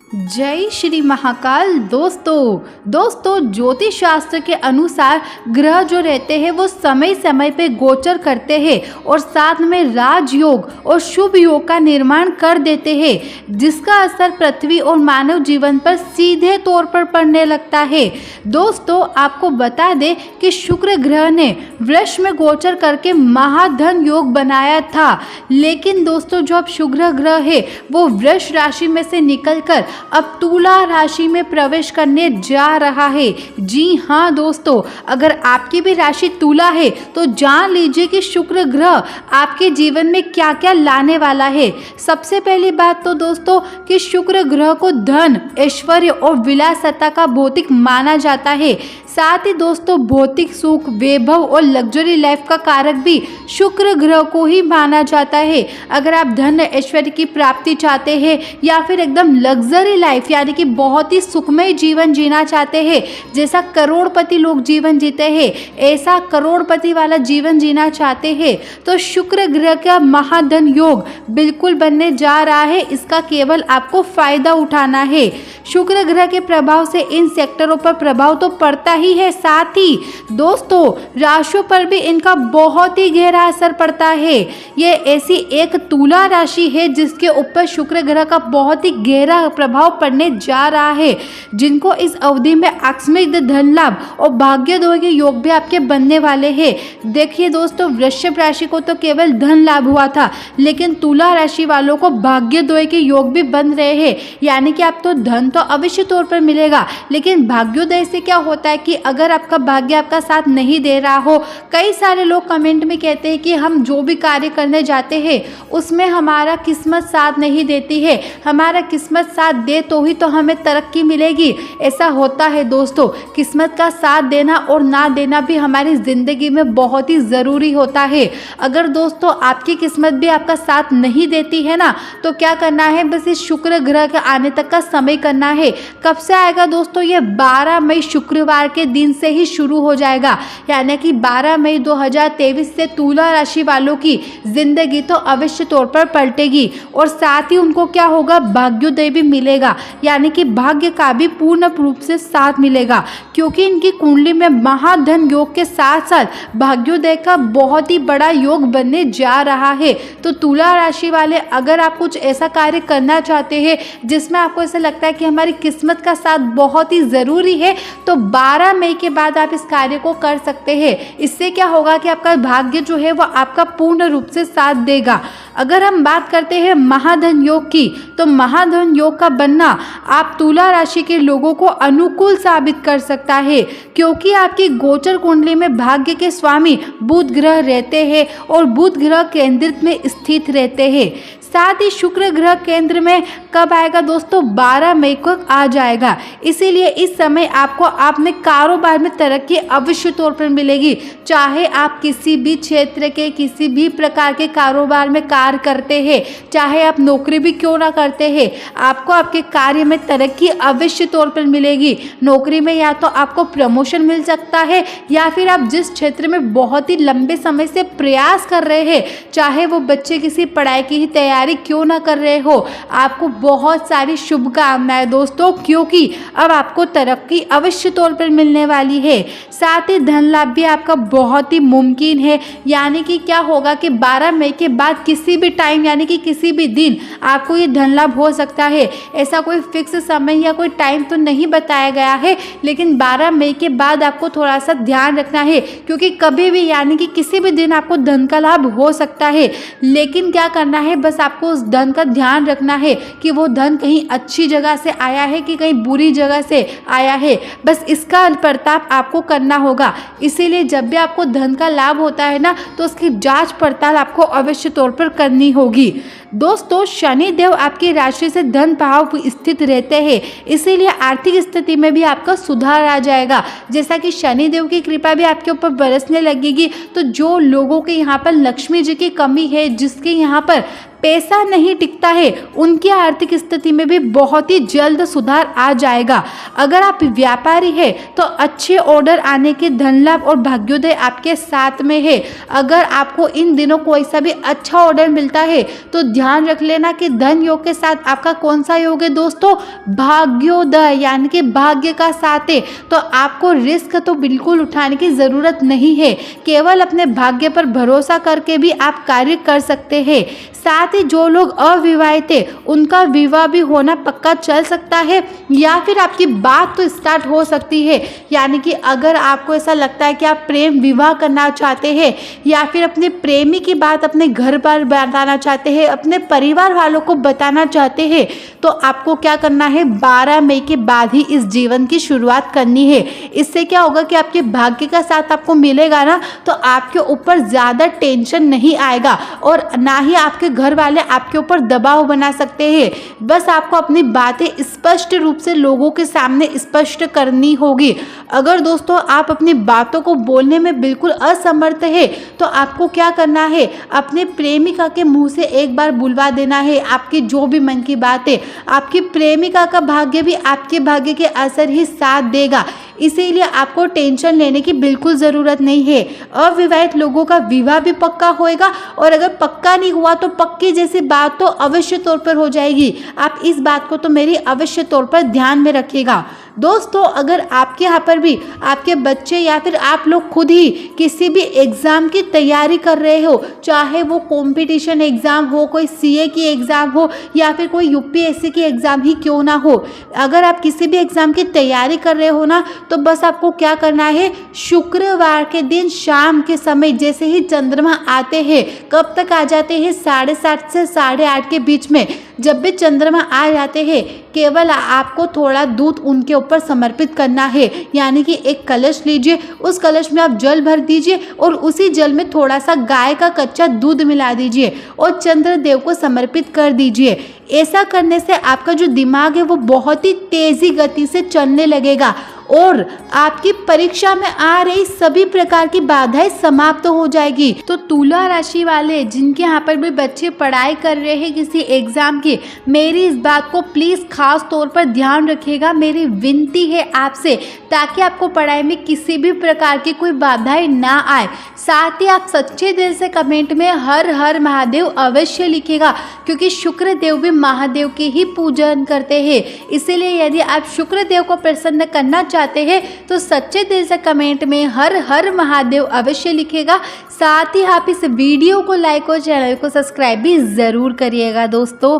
जय श्री महाकाल। दोस्तों ज्योतिष शास्त्र के अनुसार ग्रह जो रहते हैं वो समय समय पे गोचर करते हैं और साथ में राजयोग और शुभ योग का निर्माण कर देते हैं, जिसका असर पृथ्वी और मानव जीवन पर सीधे तौर पर पड़ने लगता है। दोस्तों आपको बता दें कि शुक्र ग्रह ने वृष में गोचर करके महाधन योग बनाया था, लेकिन दोस्तों जो अब शुक्र ग्रह है वो वृष राशि में से निकलकर अब तुला राशि में प्रवेश करने जा रहा है। जी हाँ दोस्तों, अगर आपकी भी राशि तुला है तो जान लीजिए कि शुक्र ग्रह आपके जीवन में क्या क्या लाने वाला है। सबसे पहली बात तो दोस्तों कि शुक्र ग्रह को धन, ऐश्वर्य और विलासिता का भौतिक माना जाता है। साथ ही दोस्तों भौतिक सुख, वैभव और लग्जरी लाइफ का कारक भी शुक्र ग्रह को ही माना जाता है। अगर आप धन ऐश्वर्य की प्राप्ति चाहते हैं या फिर एकदम लग्जरी लाइफ यानी कि बहुत ही सुखमय जीवन जीना चाहते हैं, जैसा करोड़पति लोग जीवन जीते हैं, ऐसा करोड़पति वाला जीवन जीना चाहते हैं, तो शुक्र ग्रह का महाधन योग बिल्कुल बनने जा रहा है। इसका केवल आपको फायदा उठाना है। शुक्र ग्रह के प्रभाव से इन सेक्टरों पर प्रभाव तो पड़ता ही है, साथ ही दोस्तों राशियों पर भी इनका बहुत ही गहरा असर पड़ता है। ये ऐसी एक तुला राशि है जिसके ऊपर शुक्र ग्रह का बहुत ही गहरा प्रभाव पड़ने जा रहा है, जिनको इस अवधि में आकस्मिक धन लाभ और भाग्योदय के योग भी आपके बनने वाले हैं। देखिए दोस्तों, वृषभ राशि को तो केवल धन लाभ हुआ था, लेकिन तुला राशि वालों को भाग्योदय के योग भी बन रहे हैं। यानी कि आपको धन तो अवश्य तौर पर मिलेगा, लेकिन भाग्योदय से क्या होता है कि अगर आपका भाग्य आपका साथ नहीं दे रहा हो, कई सारे लोग कमेंट में कहते हैं कि हम जो भी कार्य करने जाते हैं उसमें हमारा किस्मत साथ नहीं देती है, हमारा किस्मत साथ दे तो ही तो हमें तरक्की मिलेगी। ऐसा होता है दोस्तों, किस्मत का साथ देना और ना देना भी हमारी ज़िंदगी में बहुत ही ज़रूरी होता है। अगर दोस्तों आपकी किस्मत भी आपका साथ नहीं देती है ना, तो क्या करना है, बस इस शुक्र ग्रह के आने तक का समय करना है। कब से आएगा दोस्तों, ये 12 मई शुक्रवार के दिन से ही शुरू हो जाएगा। यानी कि 12 मई 2023 से तुला राशि वालों की जिंदगी तो अवश्य तौर पर पलटेगी और साथ ही उनको क्या होगा, भाग्योदय भी मिलेगा। यानी कि भाग्य का भी पूर्ण रूप से साथ मिलेगा, क्योंकि इनकी कुंडली में महाधन योग के साथ साथ भाग्योदय का बहुत ही बड़ा योग बनने जा रहा है। तो तुला राशि वाले, अगर आप कुछ ऐसा कार्य करना चाहते हैं जिसमें आपको ऐसा लगता है कि हमारी किस्मत का साथ बहुत ही ज़रूरी है, तो 12 मई के बाद आप इस कार्य को कर सकते हैं। इससे क्या होगा कि आपका भाग्य जो है वो आपका पूर्ण रूप से साथ देगा। अगर हम बात करते हैं महाधन योग की, तो महाधन योग का बनना आप तुला राशि के लोगों को अनुकूल साबित कर सकता है, क्योंकि आपकी गोचर कुंडली में भाग्य के स्वामी बुध ग्रह रहते हैं और बुध ग्रह केंद्रित में स्थित रहते हैं। साथ ही शुक्र ग्रह केंद्र में कब आएगा दोस्तों, 12 मई को आ जाएगा। इसीलिए इस समय आपको अपने कारोबार में तरक्की अवश्य तौर पर मिलेगी। चाहे आप किसी भी क्षेत्र के किसी भी प्रकार के कारोबार में कार्य करते हैं, चाहे आप नौकरी भी क्यों ना करते हैं, आपको आपके कार्य में तरक्की अवश्य तौर पर मिलेगी। नौकरी में या तो आपको प्रमोशन मिल सकता है, या फिर आप जिस क्षेत्र में बहुत ही लंबे समय से प्रयास कर रहे हैं, चाहे वो बच्चे किसी पढ़ाई की ही तैयारी क्यों ना कर रहे हो, आपको बहुत सारी शुभकामनाएं दोस्तों, क्योंकि अब आपको तरक्की अवश्य तौर पर मिलने वाली है। साथ ही धन लाभ भी आपका बहुत ही मुमकिन है। यानी कि क्या होगा कि 12 मई के बाद किसी भी टाइम यानी कि किसी भी दिन आपको ये धन लाभ हो सकता है। ऐसा कोई फिक्स समय या कोई टाइम तो नहीं बताया गया है, लेकिन 12 मई के बाद आपको थोड़ा सा ध्यान रखना है, क्योंकि कभी भी यानी कि किसी भी दिन आपको धन का लाभ हो सकता है। लेकिन क्या करना है, बस आपको उस धन का ध्यान रखना है कि वो धन कहीं अच्छी जगह से आया है कि कहीं बुरी जगह से आया है, बस इसका प्रताप आपको करना होगा। इसीलिए जब भी आपको धन का लाभ होता है ना, तो उसकी जांच पड़ताल आपको अवश्य तौर पर करनी होगी। दोस्तों शनि देव आपकी राशि से धन भाव स्थित रहते हैं, इसीलिए आर्थिक स्थिति में भी आपका सुधार आ जाएगा। जैसा कि शनि देव की कृपा भी आपके ऊपर बरसने लगेगी, तो जो लोगों के यहाँ पर लक्ष्मी जी की कमी है, जिसके यहाँ पर पैसा नहीं टिकता है उनकी आर्थिक स्थिति में भी बहुत ही जल्द सुधार आ जाएगा। अगर आप व्यापारी हैं तो अच्छे ऑर्डर आने के धन लाभ और भाग्योदय आपके साथ में है। अगर आपको इन दिनों कोई सा भी अच्छा ऑर्डर मिलता है तो ध्यान रख लेना कि धन योग के साथ आपका कौन सा योग है दोस्तों, भाग्योदय, यानी कि भाग्य का साथ है। तो आपको रिस्क तो बिल्कुल उठाने की ज़रूरत नहीं है, केवल अपने भाग्य पर भरोसा करके भी आप कार्य कर सकते हैं। साथ ही जो लोग अविवाहित थे उनका विवाह भी होना पक्का चल सकता है, या फिर आपकी बात तो स्टार्ट हो सकती है। यानी कि अगर आपको ऐसा लगता है कि आप प्रेम विवाह करना चाहते हैं या फिर अपने प्रेमी की बात अपने घर पर बताना चाहते हैं, अपने परिवार वालों को बताना चाहते हैं, तो आपको क्या करना है, 12 मई के बाद ही इस जीवन की शुरुआत करनी है। इससे क्या होगा कि आपके भाग्य का साथ आपको मिलेगा ना, तो आपके ऊपर ज़्यादा टेंशन नहीं आएगा और ना ही आपके घर वाले आपके ऊपर दबाव बना सकते हैं। बस आपको अपनी बातें स्पष्ट रूप से लोगों के सामने स्पष्ट करनी होगी। अगर दोस्तों आप अपनी बातों को बोलने में बिल्कुल असमर्थ है तो आपको क्या करना है, अपने प्रेमिका के मुंह से एक बार बुलवा देना है आपकी जो भी मन की बात है। आपकी प्रेमिका का भाग्य भी आपके भाग्य के असर ही साथ देगा, इसीलिए आपको टेंशन लेने की बिल्कुल ज़रूरत नहीं है। अविवाहित लोगों का विवाह भी पक्का होएगा और अगर पक्का नहीं हुआ तो पक्की जैसी बात तो अवश्य तौर पर हो जाएगी। आप इस बात को तो मेरी अवश्य तौर पर ध्यान में रखिएगा। दोस्तों अगर आपके यहाँ पर भी आपके बच्चे या फिर आप लोग खुद ही किसी भी एग्ज़ाम की तैयारी कर रहे हो, चाहे वो कंपटीशन एग्ज़ाम हो, कोई सीए की एग्ज़ाम हो या फिर कोई यूपीएससी की एग्ज़ाम ही क्यों ना हो, अगर आप किसी भी एग्ज़ाम की तैयारी कर रहे हो ना, तो बस आपको क्या करना है, शुक्रवार के दिन शाम के समय जैसे ही चंद्रमा आते हैं, कब तक आ जाते हैं, 7:30 से 8:30 के बीच में, जब भी चंद्रमा आ जाते हैं केवल आपको थोड़ा दूध उनके ऊपर समर्पित करना है। यानी कि एक कलश लीजिए, उस कलश में आप जल भर दीजिए और उसी जल में थोड़ा सा गाय का कच्चा दूध मिला दीजिए और चंद्रदेव को समर्पित कर दीजिए। ऐसा करने से आपका जो दिमाग है वो बहुत ही तेज़ी गति से चलने लगेगा और आपकी परीक्षा में आ रही सभी प्रकार की बाधाएं समाप्त हो जाएगी। तो तुला राशि वाले जिनके यहाँ पर भी बच्चे पढ़ाई कर रहे हैं किसी एग्ज़ाम की, मेरी इस बात को प्लीज़ खास तौर पर ध्यान रखिएगा। मेरी विनती है आपसे, ताकि आपको पढ़ाई में किसी भी प्रकार की कोई बाधाएं ना आए। साथ ही आप सच्चे दिल से कमेंट में हर हर महादेव अवश्य लिखिएगा, क्योंकि शुक्र देव भी महादेव के ही पूजन करते हैं। इसीलिए यदि आप शुक्र देव को प्रसन्न करना चाहते हैं तो सच्चे दिल से कमेंट में हर हर महादेव अवश्य लिखिएगा। साथ ही आप इस वीडियो को लाइक और चैनल को सब्सक्राइब भी ज़रूर करिएगा दोस्तों।